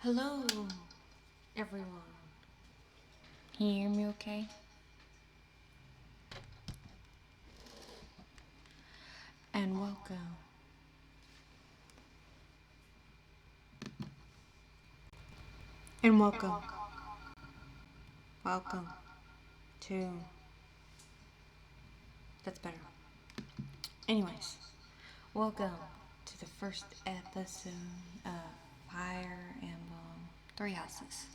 Hello, everyone. Can you hear me okay? And welcome. And welcome. Welcome to. That's better. Anyways, welcome to the first episode of Fire Emblem Three Houses.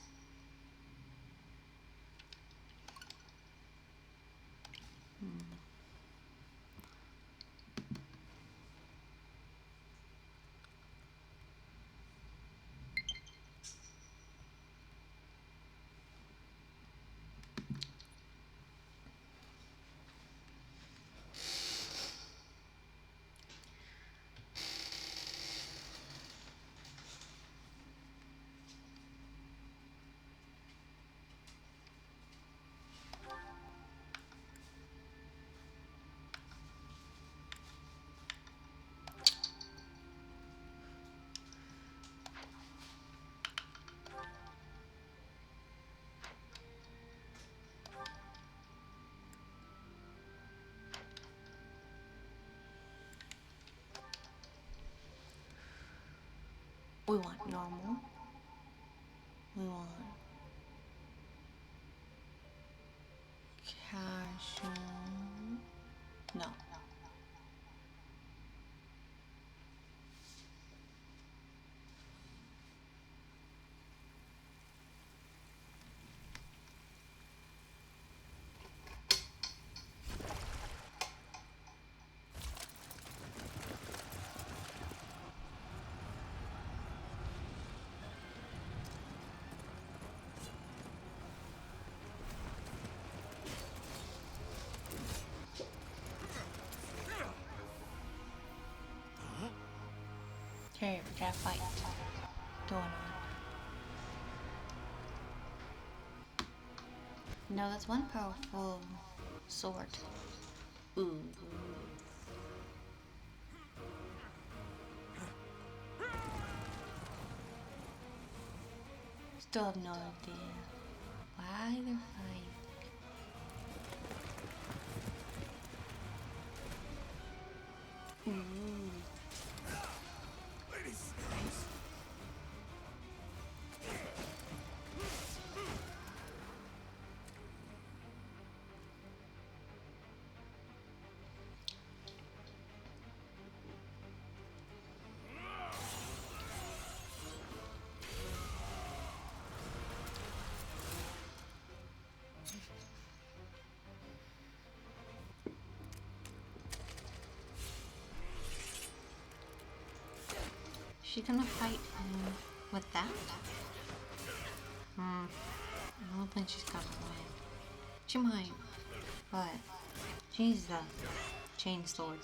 We want normal. We want casual. No. Okay, we got a fight going on. No, that's one powerful sword. Ooh. Still have no idea why they're fighting. Ooh. She gonna fight him with that? I don't think she's gonna win. She might, but she's the chain sword.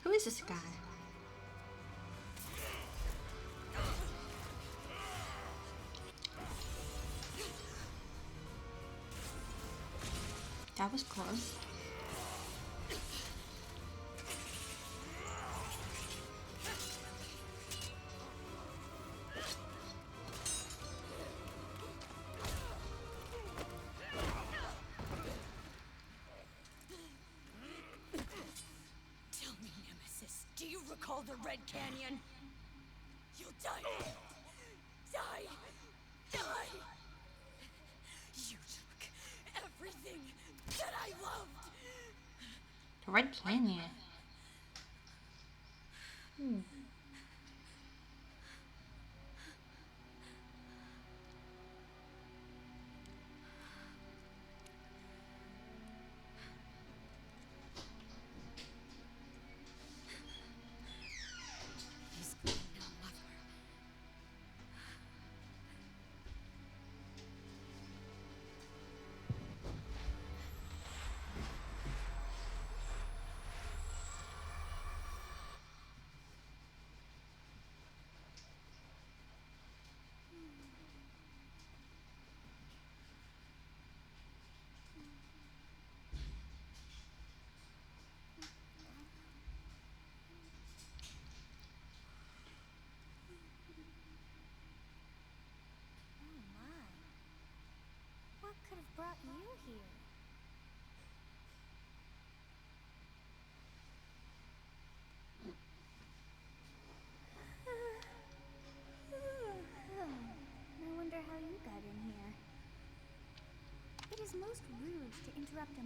Who is this guy? That was close. Tell me, Nemesis, do you recall the Red Canyon? You'll die. Die. Die. You took everything that I loved. The Red Canyon. He's gone now, Mother.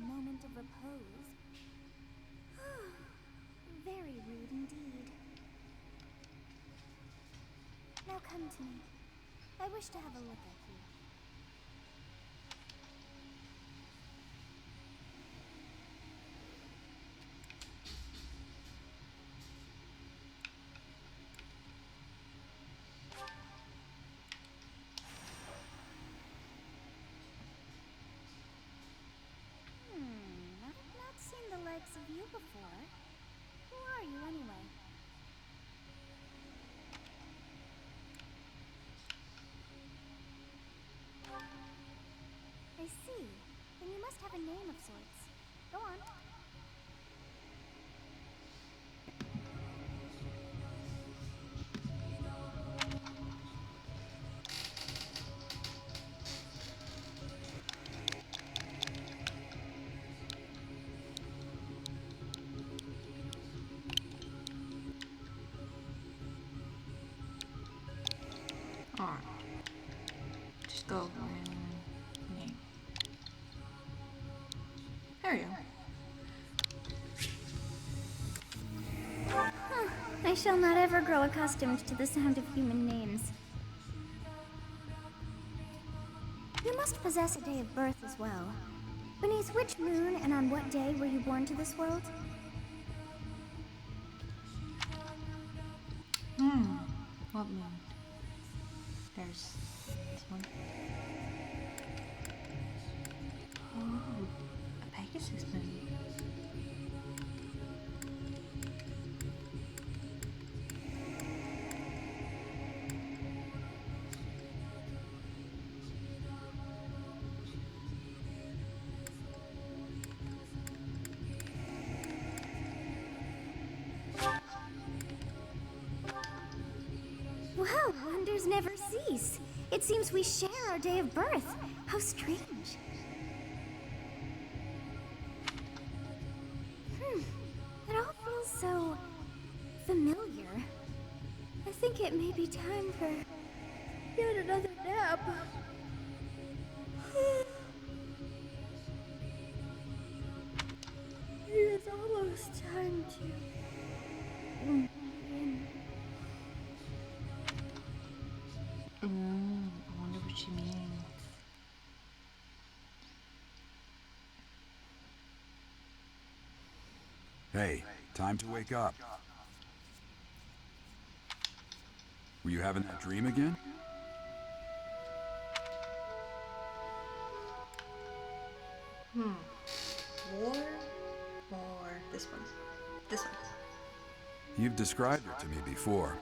a moment of repose. Very rude indeed. Now come to me. I wish to have a look at you. I've not seen the likes of you before. Who are you anyway? I see. Then you must have a name of sorts. Go on. Alright. Just go and name. There you go. I shall not ever grow accustomed to the sound of human names. You must possess a day of birth as well. Beneath which moon and on what day were you born to this world? What moon? There's this one. Oh, a Pegasus moon. Wow, wonders never cease. It seems we share our day of birth. How strange. It all feels so familiar. I think it may be time for yet another nap. It is almost time to begin. I wonder what she means. Hey, time to wake up. Were you having that dream again? War or this one? This one. You've described her to me before.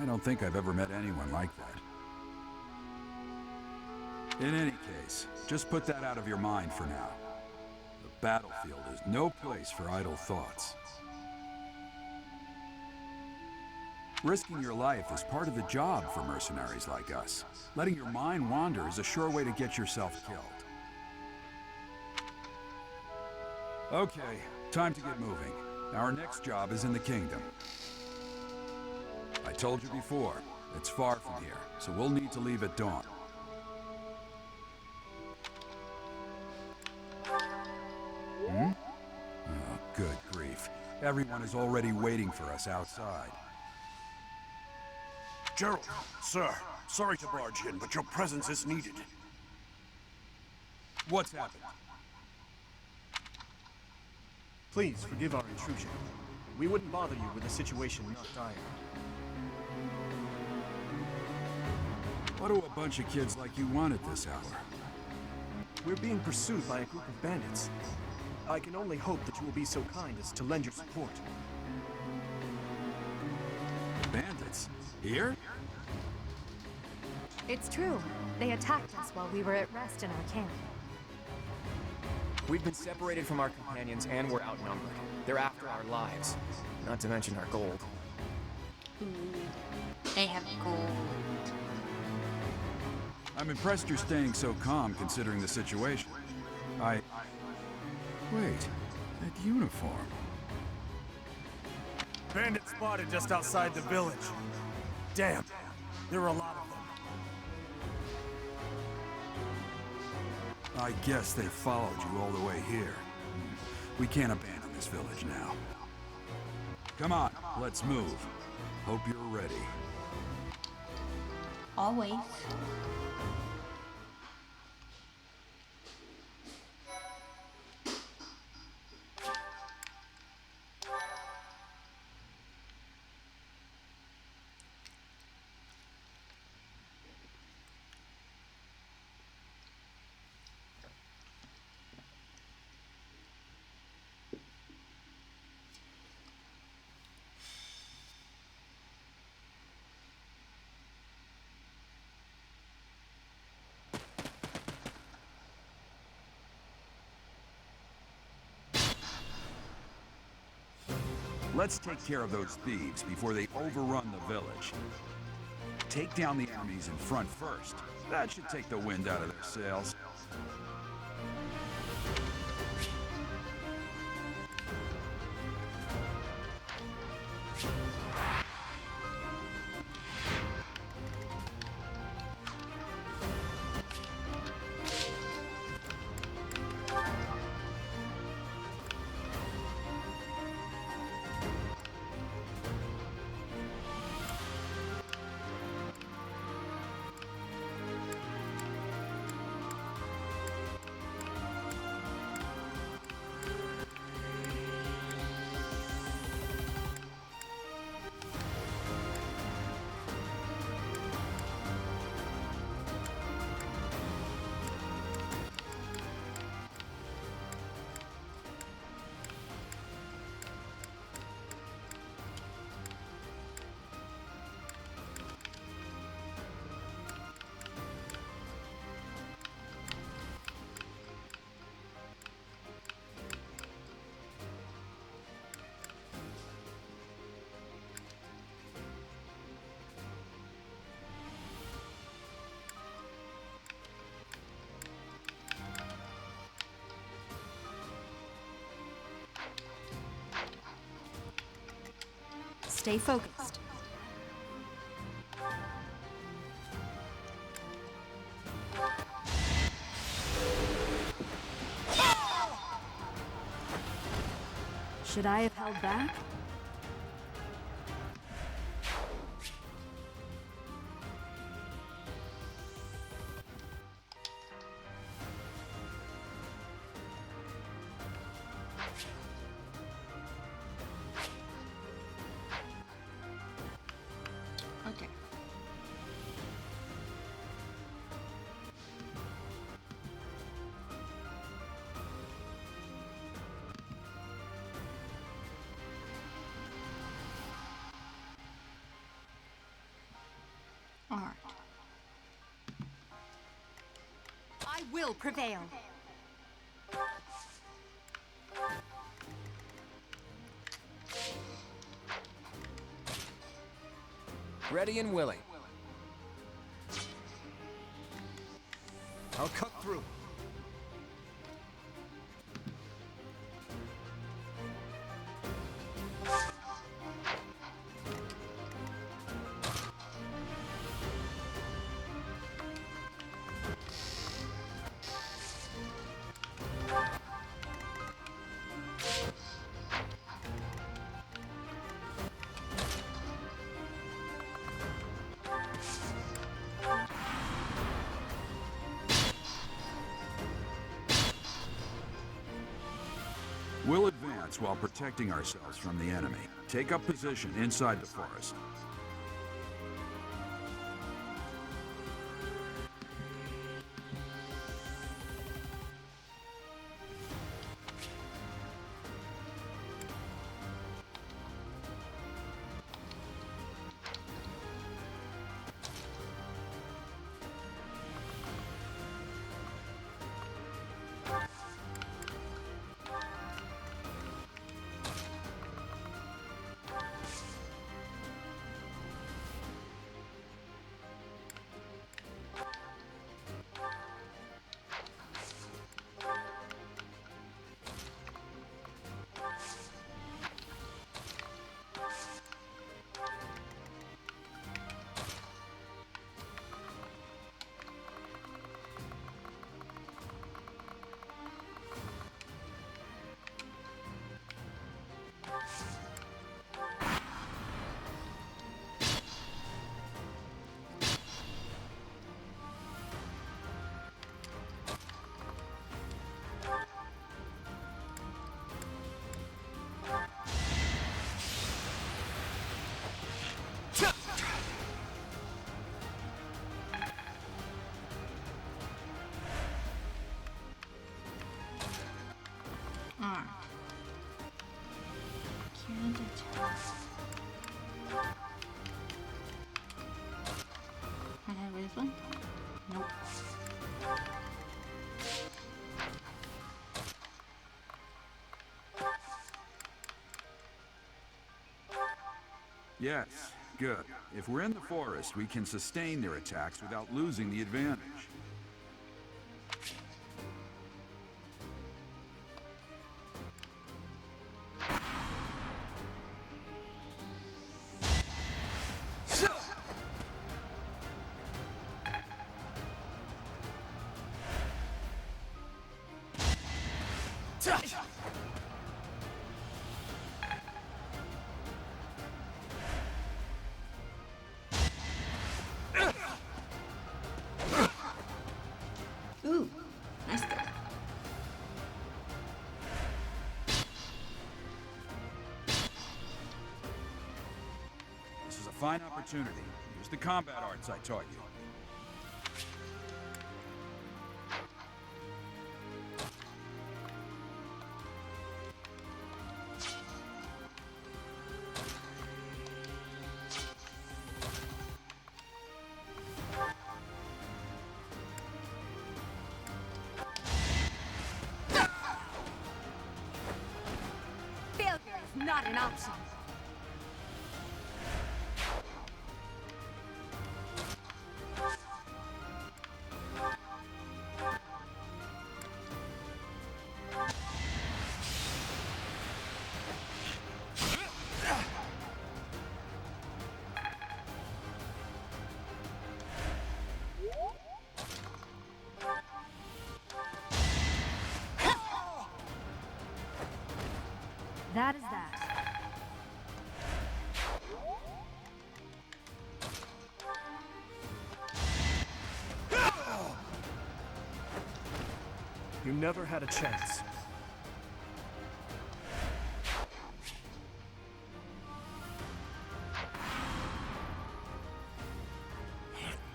I don't think I've ever met anyone like that. In any case, just put that out of your mind for now. The battlefield is no place for idle thoughts. Risking your life is part of the job for mercenaries like us. Letting your mind wander is a sure way to get yourself killed. Okay, time to get moving. Our next job is in the kingdom. I told you before, it's far from here, so we'll need to leave at dawn. Oh, good grief. Everyone is already waiting for us outside. Gerald, sir, sorry to barge in, but your presence is needed. What's happened? Please forgive our intrusion. We wouldn't bother you with a situation not dire. What do a bunch of kids like you want at this hour? We're being pursued by a group of bandits. I can only hope that you will be so kind as to lend your support. Bandits? Here? It's true. They attacked us while we were at rest in our camp. We've been separated from our companions and we're outnumbered. They're after our lives, not to mention our gold. They have gold. I'm impressed you're staying so calm considering the situation. Wait, that uniform. Bandits spotted just outside the village. Damn, there were a lot of them. I guess they followed you all the way here. We can't abandon this village now. Come on, let's move. Hope you're ready. Always. Let's take care of those thieves before they overrun the village. Take down the enemies in front first. That should take the wind out of their sails. Stay focused. Should I have held back? Okay. All right. I will prevail. Ready and willing. I'll cut through. We'll advance while protecting ourselves from the enemy. Take up position inside the forest. Alright. Can't attack. Can I raise one? Nope. Yes, good. If we're in the forest, we can sustain their attacks without losing the advantage. Ooh, nice go. This is a fine opportunity. Use the combat arts I taught you. Failure is not an option. That is that. You never had a chance.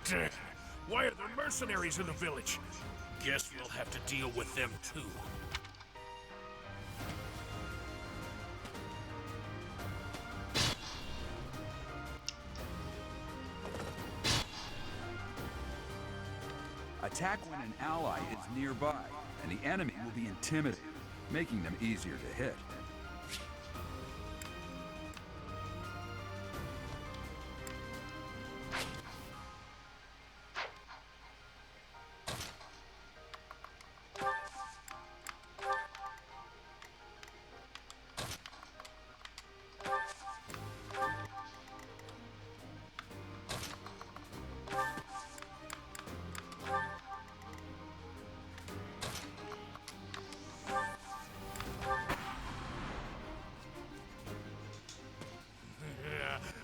Damn. Why are there mercenaries in the village? Guess we'll have to deal with them too. Attack when an ally is nearby, and the enemy will be intimidated, making them easier to hit.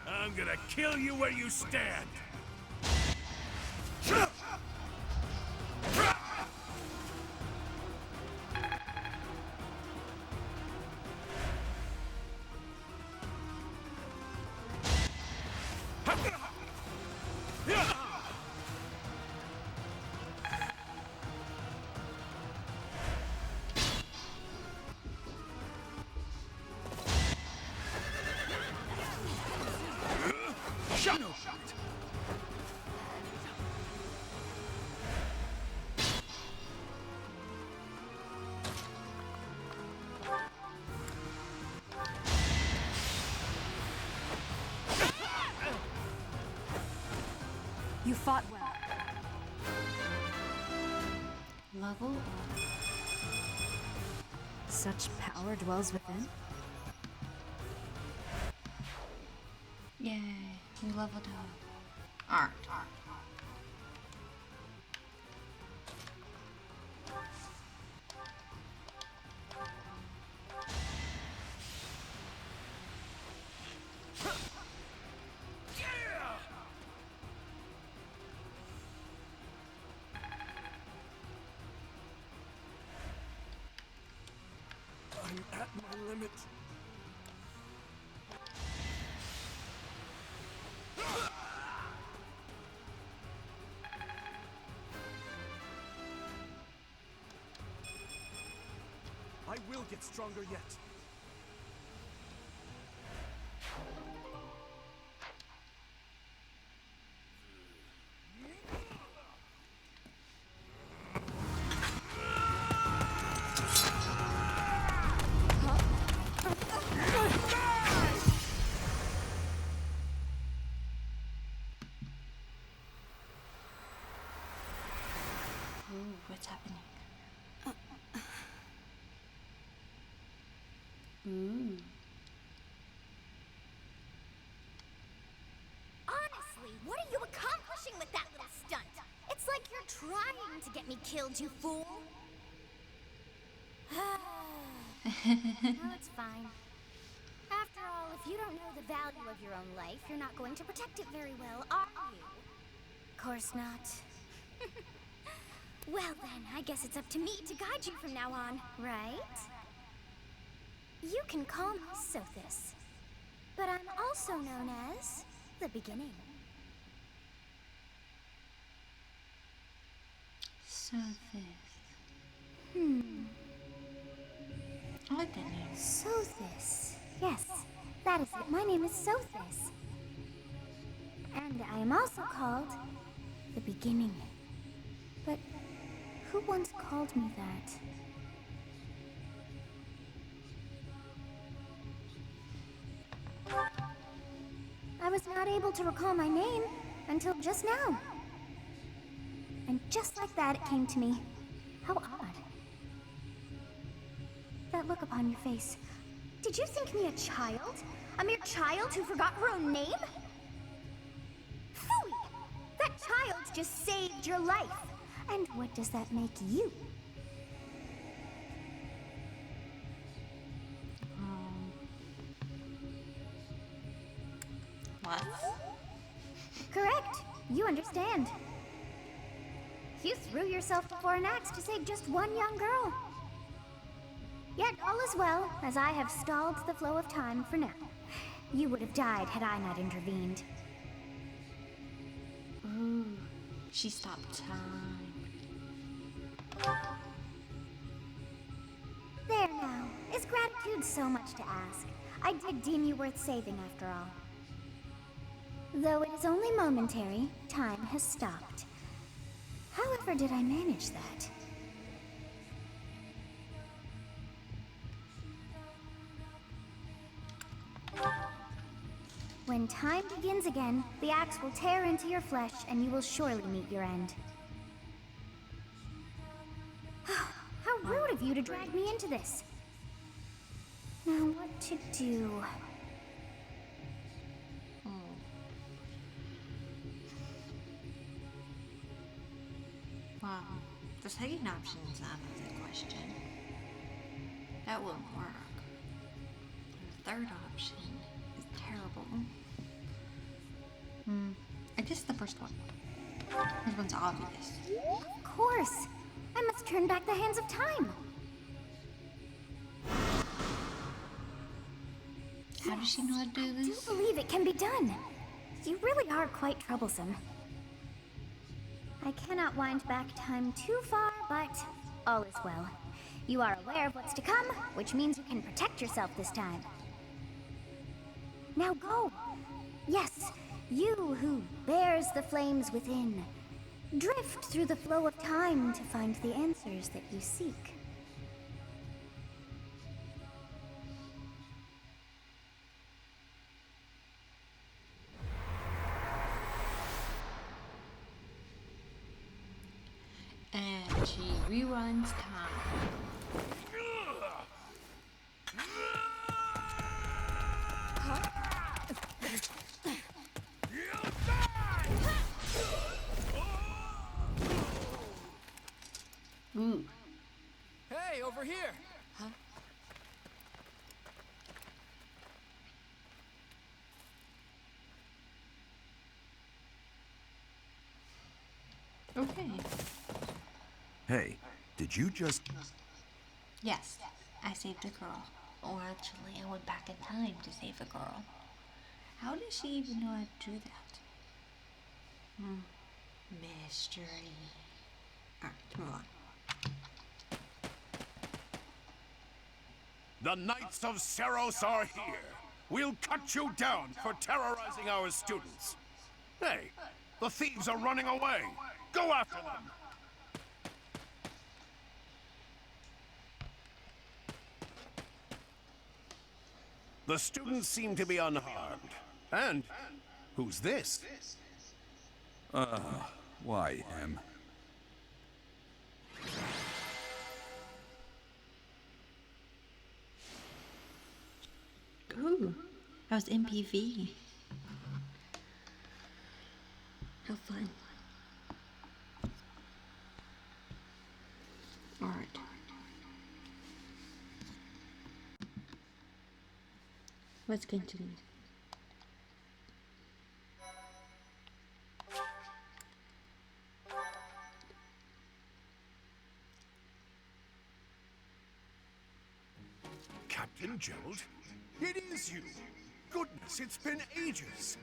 I'm gonna kill you where you stand! You fought well. Level up. Such power dwells within. Yay, we leveled up. Alright. it! I will get stronger yet. Ooh, what's happening? Ooh. Honestly, what are you accomplishing with that little stunt? It's like you're trying to get me killed, you fool. No, it's fine. After all, if you don't know the value of your own life, you're not going to protect it very well, are you? Of course not. Well then, I guess it's up to me to guide you from now on, right? You can call me Sothis, but I'm also known as the Beginning. So this. I like that name. Sothis. Yes, that is it. My name is Sothis. And I am also called the Beginning. But who once called me that? I was not able to recall my name until just now. And just like that, it came to me. How odd. That look upon your face. Did you think me a child? A mere child who forgot her own name? Phooey! That child just saved your life. And what does that make you? What? Correct. You understand. You threw yourself before an axe to save just one young girl. Yet all is well, as I have stalled the flow of time for now. You would have died had I not intervened. Ooh, she stopped time. There now. Is gratitude so much to ask? I did deem you worth saving after all. Though it is only momentary, time has stopped. However did I manage that? When time begins again, the axe will tear into your flesh and you will surely meet your end. How rude of you to drag me into this. Now what to do? Wow. The second option is out of the question. That wouldn't work. The third option is terrible. I guess the first one. This one's obvious. Of course! I must turn back the hands of time! How does she know how to do I do this? believe it can be done. You really are quite troublesome. I cannot wind back time too far, but all is well. You are aware of what's to come, which means you can protect yourself this time. Now go! Yes, you who bears the flames within. Drift through the flow of time to find the answers that you seek. And she reruns time. Ooh. Hey, over here! Huh? Okay. Hey, did you just... Yes, I saved a girl. Or actually, I went back in time to save a girl. How does she even know how to do that? Mystery. Alright, move on. The Knights of Seros are here. We'll cut you down for terrorizing our students. Hey, the thieves are running away. Go after them. The students seem to be unharmed. And who's this? Why him? Ooh, that was MPV. How fun. Alright. Let's continue. Captain Gerald? It is you! Goodness, it's been ages!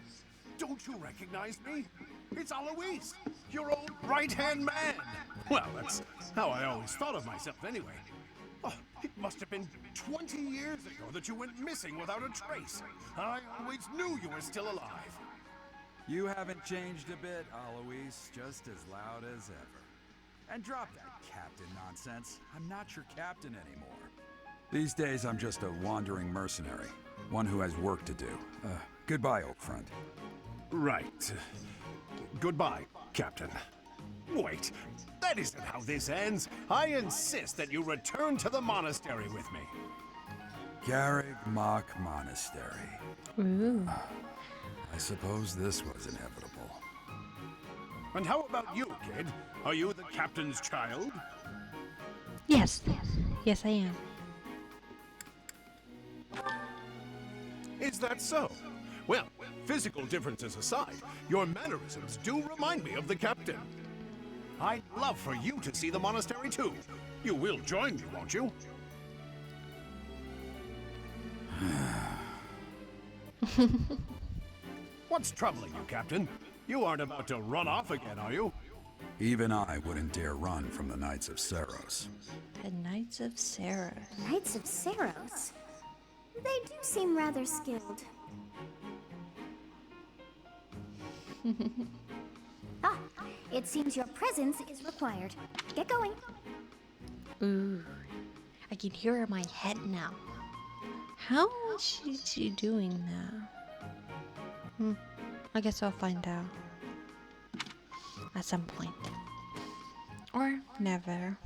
Don't you recognize me? It's Alois, your old right-hand man! Well, that's how I always thought of myself anyway. Oh, it must have been 20 years ago that you went missing without a trace. I always knew you were still alive. You haven't changed a bit, Alois. Just as loud as ever. And drop that captain nonsense. I'm not your captain anymore. These days, I'm just a wandering mercenary. One who has work to do. Goodbye, old friend. Right. Goodbye, Captain. Wait, that isn't how this ends. I insist that you return to the monastery with me. Garrig Mach Monastery. Ooh. I suppose this was inevitable. And how about you, kid? Are you the captain's child? Yes. Yes, I am. Is that so? Well, physical differences aside, your mannerisms do remind me of the captain. I'd love for you to see the monastery too. You will join me, won't you? What's troubling you, Captain? You aren't about to run off again, are you? Even I wouldn't dare run from the Knights of Seros. The Knights of Seros. Knights of Seros? They do seem rather skilled. Ah, it seems your presence is required. Get going. Ooh. I can hear her in my head now. How is she doing that? I guess I'll find out. At some point. Or never.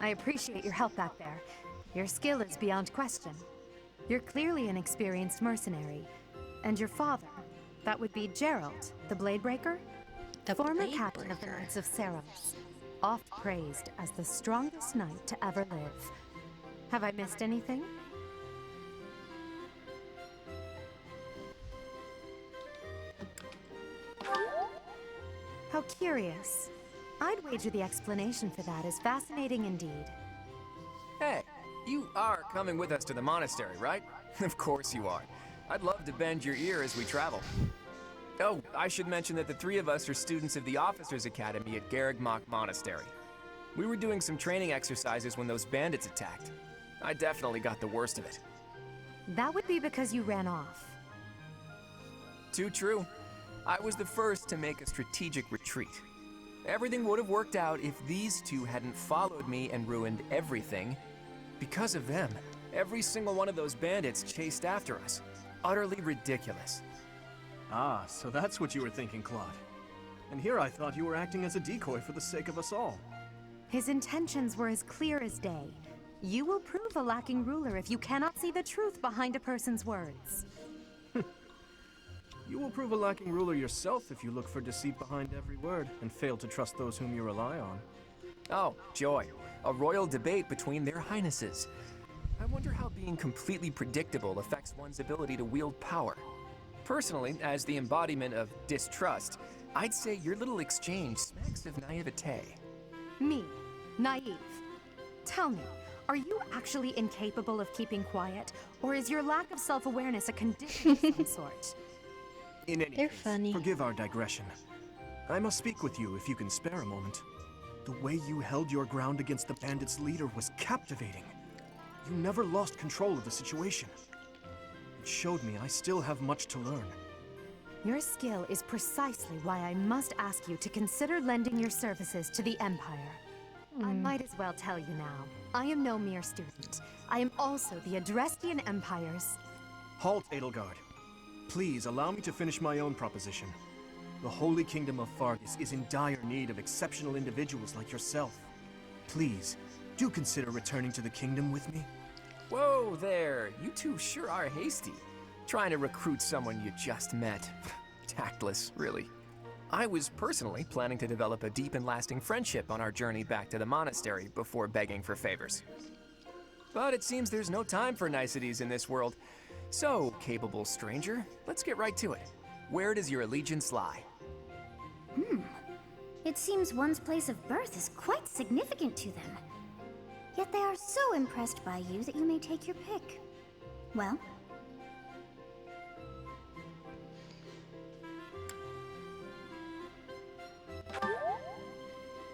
I appreciate your help back there. Your skill is beyond question. You're clearly an experienced mercenary. And your father, that would be Gerald, the Bladebreaker? The Former captain of the Bladebreaker. Knights of Seros. Oft praised as the strongest knight to ever live. Have I missed anything? How curious. I'd wager the explanation for that is fascinating indeed. Hey, you are coming with us to the monastery, right? Of course you are. I'd love to bend your ear as we travel. Oh, I should mention that the three of us are students of the Officers' Academy at Garrig Mach Monastery. We were doing some training exercises when those bandits attacked. I definitely got the worst of it. That would be because you ran off. Too true. I was the first to make a strategic retreat. Everything would have worked out if these two hadn't followed me and ruined everything. Because of them, every single one of those bandits chased after us. Utterly ridiculous. Ah, so that's what you were thinking, Claude. And here I thought you were acting as a decoy for the sake of us all. His intentions were as clear as day. You will prove a lacking ruler if you cannot see the truth behind a person's words. You will prove a lacking ruler yourself if you look for deceit behind every word and fail to trust those whom you rely on. Oh, joy. A royal debate between their highnesses. I wonder how being completely predictable affects one's ability to wield power. Personally, as the embodiment of distrust, I'd say your little exchange smacks of naivete. Me, naive. Tell me, are you actually incapable of keeping quiet, or is your lack of self-awareness a condition of some sort? In any They're case, funny. forgive our digression. I must speak with you if you can spare a moment. The way you held your ground against the bandits' leader was captivating. You never lost control of the situation. It showed me I still have much to learn. Your skill is precisely why I must ask you to consider lending your services to the Empire. I might as well tell you now. I am no mere student. I am also the Adrestian Empire's... Halt, Edelgard. Please allow me to finish my own proposition. The Holy Kingdom of Fargus is in dire need of exceptional individuals like yourself. Please, do consider returning to the kingdom with me. Whoa there, you two sure are hasty. Trying to recruit someone you just met. Tactless, really. I was personally planning to develop a deep and lasting friendship on our journey back to the monastery before begging for favors. But it seems there's no time for niceties in this world. So, capable stranger, let's get right to it. Where does your allegiance lie? It seems one's place of birth is quite significant to them. Yet they are so impressed by you that you may take your pick. Well,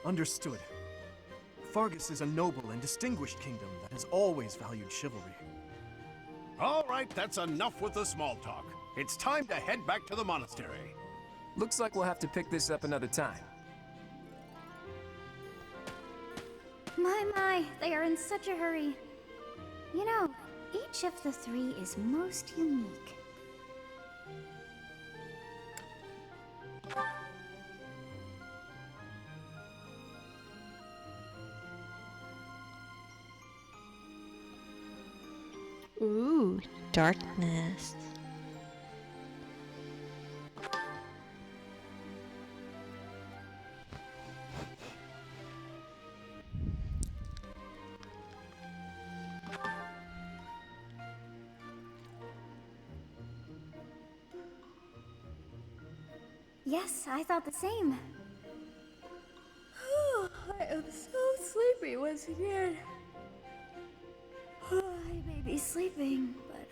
Understood. Fargus is a noble and distinguished kingdom that has always valued chivalry. All right, that's enough with the small talk. It's time to head back to the monastery. Looks like we'll have to pick this up another time. my, they are in such a hurry. You know, each of the three is most unique. Ooh, darkness. Yes, I thought the same. I am so sleepy once again. I may be sleeping, but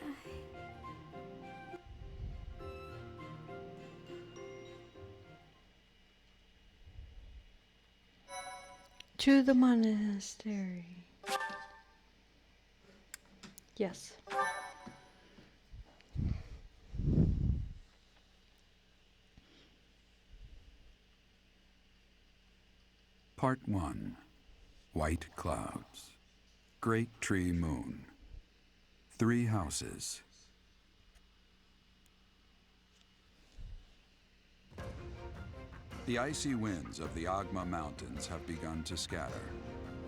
To the monastery. Yes. Part 1. White Clouds. Great Tree Moon. 3 houses. The icy winds of the Agma Mountains have begun to scatter,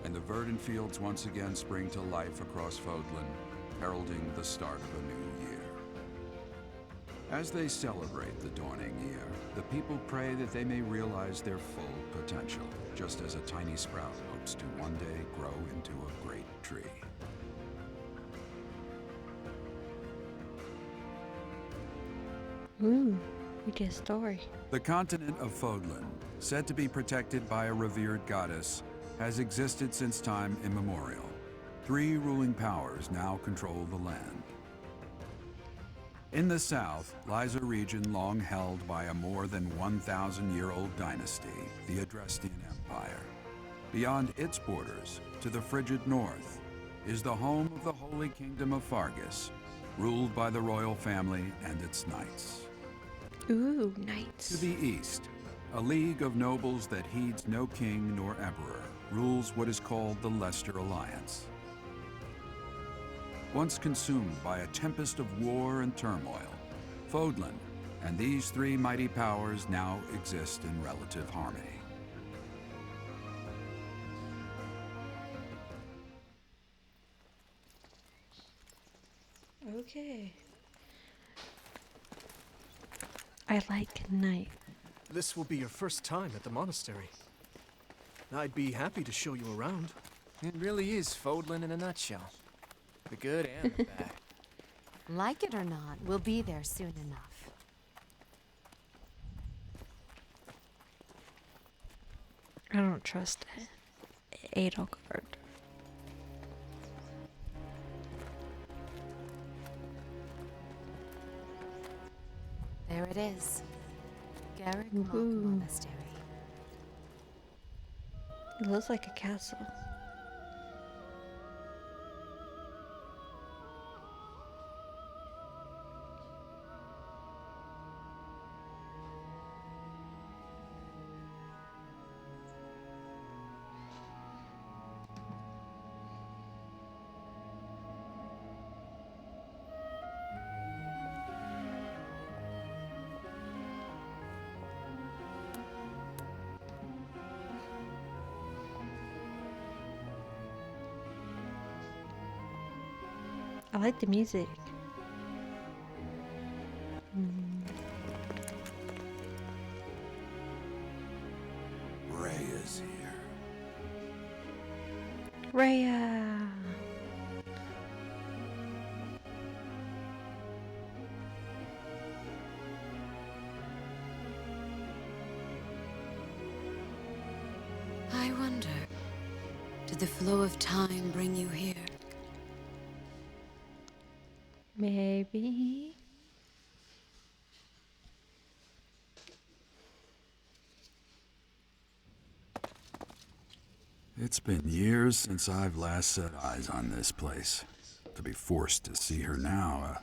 and the verdant fields once again spring to life across Fodlan, heralding the start of a new year. As they celebrate the dawning year, the people pray that they may realize their full potential, just as a tiny sprout hopes to one day grow into a great tree. Ooh, we get a story. The continent of Fodlan, said to be protected by a revered goddess, has existed since time immemorial. 3 ruling powers now control the land. In the south lies a region long held by a more than 1,000-year-old dynasty, the Adrestian Empire. Beyond its borders, to the frigid north, is the home of the Holy Kingdom of Fargus, ruled by the royal family and its knights. Ooh, To knights. the east, a league of nobles that heeds no king nor emperor rules what is called the Leicester Alliance. Once consumed by a tempest of war and turmoil, Fodlan and these 3 mighty powers now exist in relative harmony. Okay. I like night. This will be your first time at the monastery. I'd be happy to show you around. It really is Fodlan in a nutshell. The good and the bad. Like it or not, we'll be there soon enough. I don't trust Edelgard. There it is. Garrick Rock Ooh. Monastery. It looks like a castle. I like the music. Rhea's here. Rhea! I wonder, did the flow of time bring you here? Maybe. It's been years since I've last set eyes on this place. To be forced to see her now,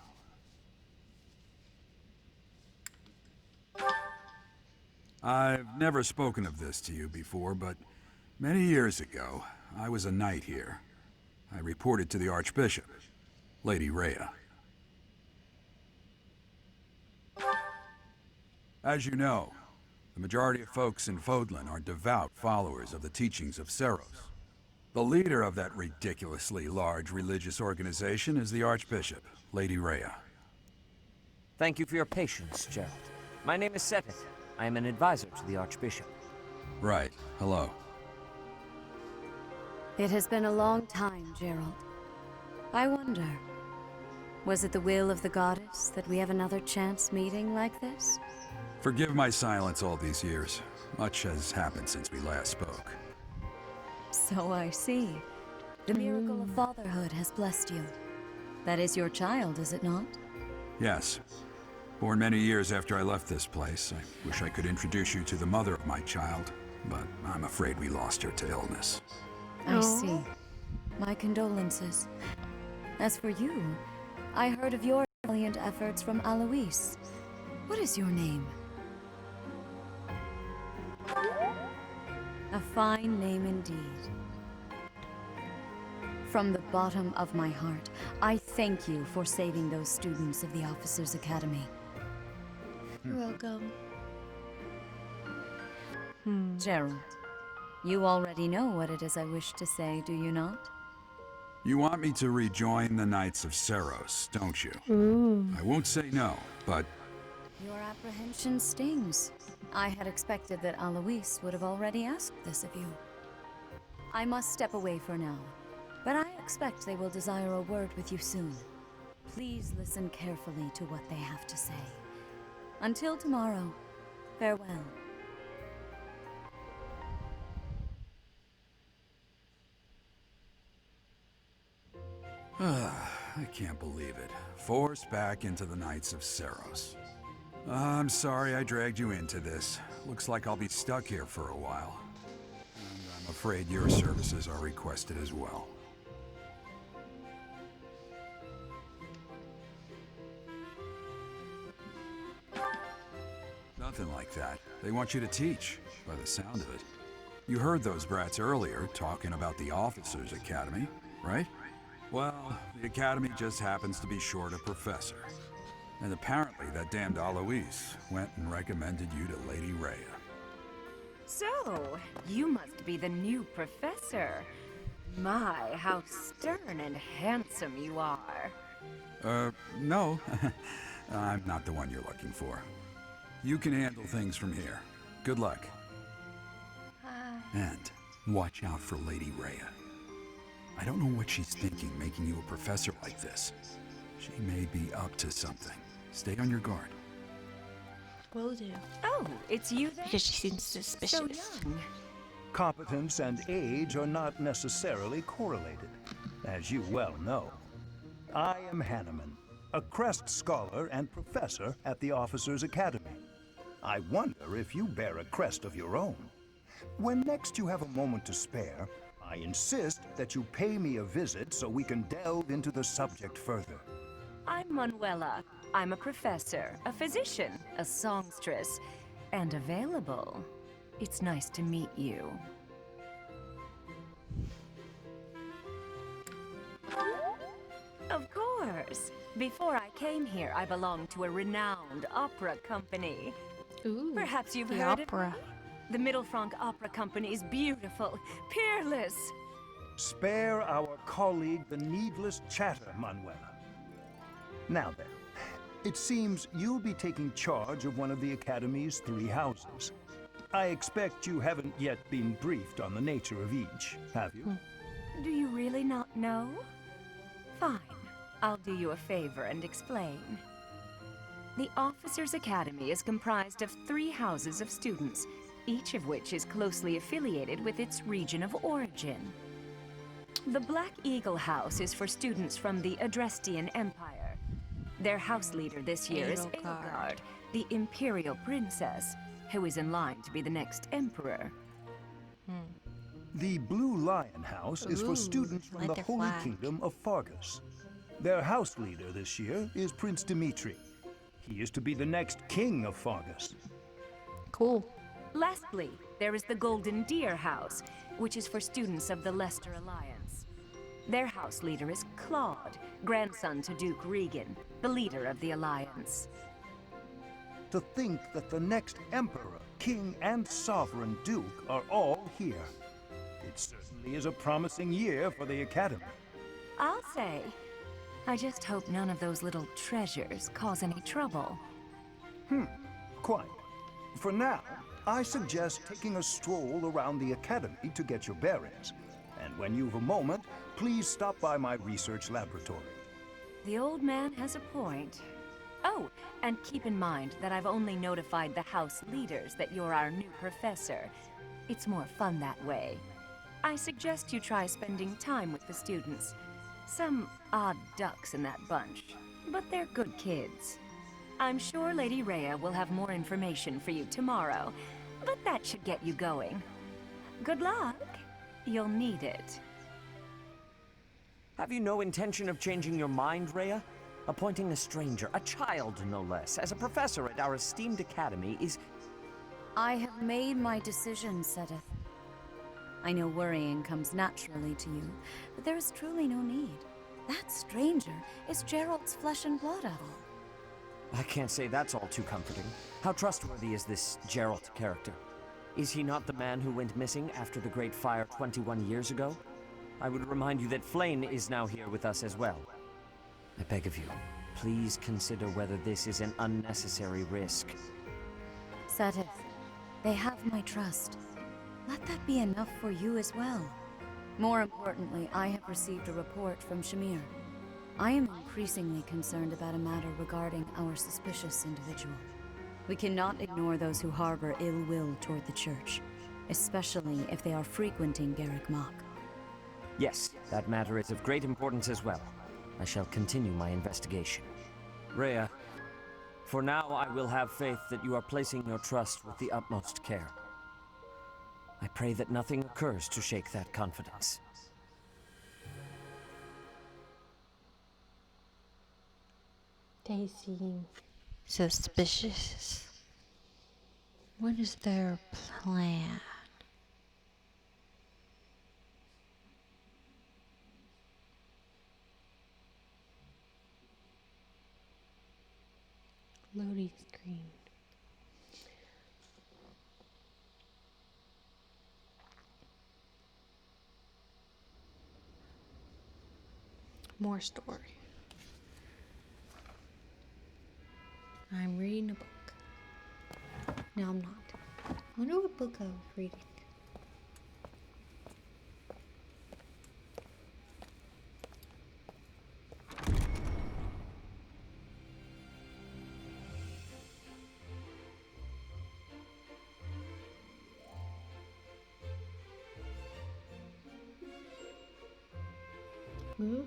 I've never spoken of this to you before, but many years ago, I was a knight here. I reported to the Archbishop, Lady Rhea. As you know, the majority of folks in Fodlan are devout followers of the teachings of Seros. The leader of that ridiculously large religious organization is the Archbishop, Lady Rhea. Thank you for your patience, Gerald. My name is Seteth. I am an advisor to the Archbishop. Right. Hello. It has been a long time, Gerald. I wonder, was it the will of the goddess that we have another chance meeting like this? Forgive my silence all these years. Much has happened since we last spoke. So I see. The miracle of fatherhood has blessed you. That is your child, is it not? Yes. Born many years after I left this place, I wish I could introduce you to the mother of my child, but I'm afraid we lost her to illness. I see. My condolences. As for you, I heard of your valiant efforts from Alois. What is your name? A fine name indeed. From the bottom of my heart, I thank you for saving those students of the Officers' Academy. You're welcome. Gerald, you already know what it is I wish to say, do you not? You want me to rejoin the Knights of Seros, don't you? Ooh. I won't say no, but Your apprehension stings. I had expected that Alois would have already asked this of you. I must step away for now, but I expect they will desire a word with you soon. Please listen carefully to what they have to say. Until tomorrow, farewell. I can't believe it. Forced back into the Knights of Seros. I'm sorry I dragged you into this. Looks like I'll be stuck here for a while. And I'm afraid your services are requested as well. Nothing like that. They want you to teach, by the sound of it. You heard those brats earlier talking about the Officers' Academy, right? Well, the Academy just happens to be short a professor. And apparently that damned Alois went and recommended you to Lady Rhea. So, you must be the new professor. My, how stern and handsome you are. No. I'm not the one you're looking for. You can handle things from here. Good luck. And watch out for Lady Rhea. I don't know what she's thinking making you a professor like this. She may be up to something. Stay on your guard. Will do. Oh, it's you then? Because she seems suspicious. So young. Competence and age are not necessarily correlated, as you well know. I am Hanneman, a Crest Scholar and Professor at the Officers' Academy. I wonder if you bear a crest of your own. When next you have a moment to spare, I insist that you pay me a visit so we can delve into the subject further. I'm Manuela. I'm a professor, a physician, a songstress, and available. It's nice to meet you. Of course. Before I came here, I belonged to a renowned opera company. Ooh, Perhaps you've the heard opera. of me? The Middle Franc Opera Company is beautiful, peerless. Spare our colleague the needless chatter, Manuela. Now then, it seems you'll be taking charge of one of the Academy's 3 houses. I expect you haven't yet been briefed on the nature of each, have you? Do you really not know? Fine. I'll do you a favor and explain. The Officers' Academy is comprised of 3 houses of students, each of which is closely affiliated with its region of origin. The Black Eagle House is for students from the Adrestian Empire. Their house leader this year is Edelgard, the Imperial Princess, who is in line to be the next emperor. The Blue Lion House is for students from like the their Holy flag. Kingdom of Fargus. Their house leader this year is Prince Dimitri. He is to be the next king of Fargus. Cool. Lastly, there is the Golden Deer House, which is for students of the Leicester Alliance. Their house leader is Claude, grandson to Duke Regan, the leader of the Alliance. To think that the next emperor, king, and sovereign duke are all here. It certainly is a promising year for the Academy. I'll say. I just hope none of those little treasures cause any trouble. Quite. For now, I suggest taking a stroll around the Academy to get your bearings. And when you've a moment, please stop by my research laboratory. The old man has a point. Oh, and keep in mind that I've only notified the house leaders that you're our new professor. It's more fun that way. I suggest you try spending time with the students. Some odd ducks in that bunch, but they're good kids. I'm sure Lady Rhea will have more information for you tomorrow, but that should get you going. Good luck. You'll need it. Have you no intention of changing your mind, Rhea? Appointing a stranger, a child no less, as a professor at our esteemed academy is... I have made my decision, Sedith. I know worrying comes naturally to you, but there is truly no need. That stranger is Gerald's flesh and blood, Ethel. I can't say that's all too comforting. How trustworthy is this Gerald character? Is he not the man who went missing after the Great Fire 21 years ago? I would remind you that Flame is now here with us as well. I beg of you, please consider whether this is an unnecessary risk. Sedith, they have my trust. Let that be enough for you as well. More importantly, I have received a report from Shamir. I am increasingly concerned about a matter regarding our suspicious individual. We cannot ignore those who harbor ill will toward the Church, especially if they are frequenting Garrick Mach. Yes, that matter is of great importance as well. I shall continue my investigation. Rhea, for now I will have faith that you are placing your trust with the utmost care. I pray that nothing occurs to shake that confidence. They seem suspicious. What is their plan? Loading screen. More story. I'm reading a book. No, I'm not. I wonder what book I was reading. Ooh.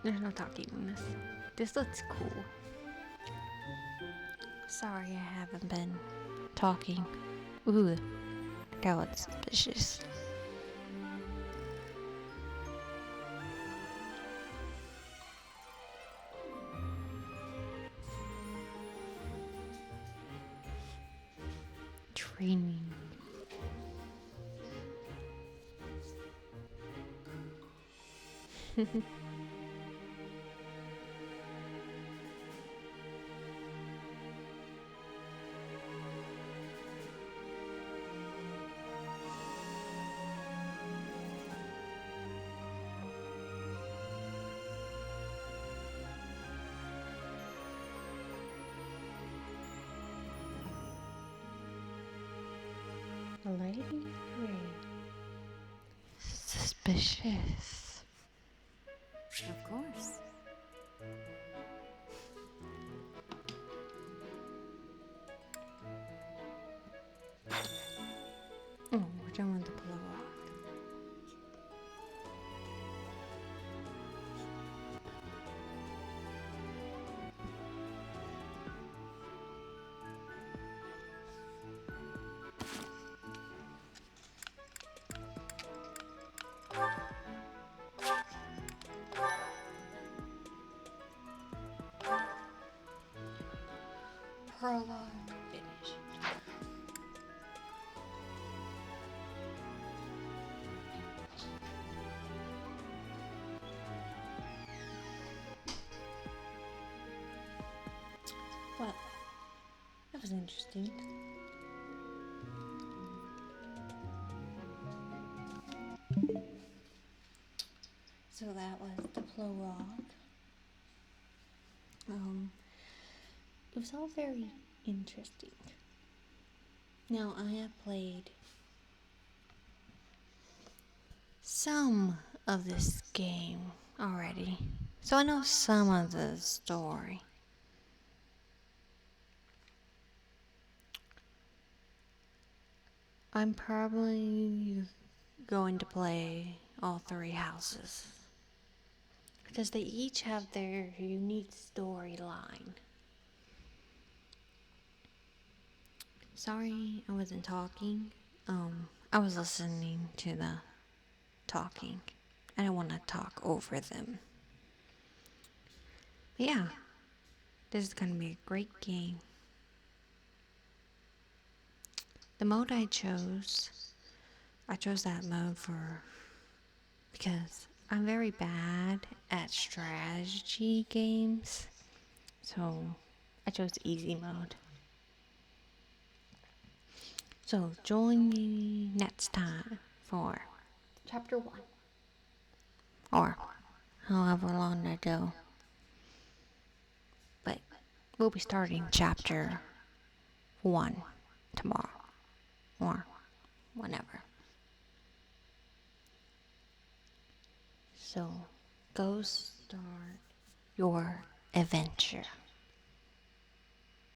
There's no talking in this. This looks cool. Sorry, I haven't been talking. Ooh, that looks suspicious. Training. A lady in gray. Suspicious. Of course. Oh, which I want to blow up. Prologue finished. Well, that was interesting. So that was the prologue. It was all very interesting. Now, I have played some of this game already, so I know some of the story. I'm probably going to play all three houses because they each have their unique storyline. Sorry I wasn't talking. I was listening to the talking. I don't want to talk over them. But yeah, this is going to be a great game. The mode I chose that mode because I'm very bad at strategy games. So I chose easy mode. So join me next time for chapter 1. Or however long I do. But we'll be starting chapter 1 tomorrow. Or whenever. So go start your adventure.